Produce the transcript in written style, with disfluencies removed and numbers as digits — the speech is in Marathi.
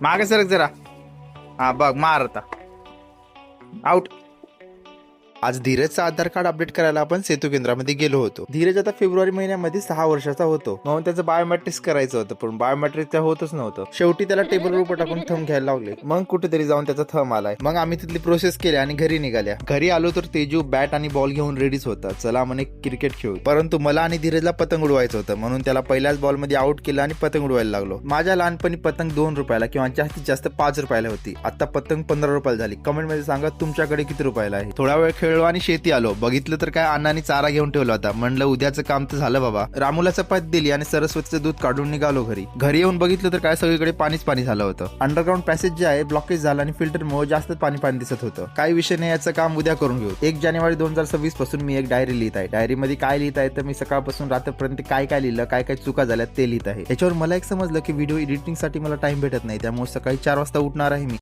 मागे सरक जरा. हा बघ मार आता. आउट. आज धीरजचं आधार कार्ड अपडेट करायला आपण सेतू केंद्रामध्ये गेलो होतो. धीरज आता फेब्रुवारी महिन्यामध्ये 6 वर्षाचा होतो, म्हणून त्याचं बायोमेट्रिक्स करायचं होतं, पण बायोमेट्रिक त्या होतच नव्हतं. शेवटी त्याला टेबलवर टाकून थंब घ्यायला लावले. मग कुठेतरी जाऊन त्याचा थंब आलाय. मग आम्ही तिथली प्रोसेस केली आणि घरी निघाल्या. घरी आलो तर तेजू बॅट आणि बॉल घेऊन रेडीच होता. चला म्हणे क्रिकेट खेळू. परंतु मला आणि धीरजला पतंग उडवायचं होतं, म्हणून त्याला पहिल्याच बॉलमध्ये आउट केलं आणि पतंग उडवायला लागलो. माझ्या लहानपणी पतंग 2 रुपयाला किंवा जास्तीत जास्त 5 रुपयाला होती. आता पतंग 15 रुपयाला झाली. कमेंट मध्ये सांगा तुमच्याकडे किती रुपयाला आहे. थोडा वेळ खेळलो आणि शेती आलो. बघितलं तर काय अण्णांनी चारा घेऊन ठेवला होता. म्हणलं उद्याचं काम तर झालं बाबा. रामूला चपाती दिली आणि सरस्वतीचं दूध काढून निघालो घरी. घरी येऊन बघितलं तर काय सगळीकडे पाणीच पाणी झालं होतं. अंडरग्राऊंड पॅसेज जे आहे ब्लॉकेज झालं आणि फिल्टरमुळे जास्त पाणी दिसत होतं. काही विषय नाही, याचं काम उद्या करून घेऊ. 1 जानेवारी 2026 पासून मी एक डायरी लिहित आहे. डायरीमध्ये काय लिहित आहे तर मी सकाळपासून रात्रपर्यंत काय काय लिहिलं, काय काय चुका झाल्या ते लिहित आहे. याच्यावर मला एक समजलं की व्हिडिओ एडिटिंगसाठी मला टाइम भेटत नाही, त्यामुळे सकाळी 4 वाजता उठणार आहे मी.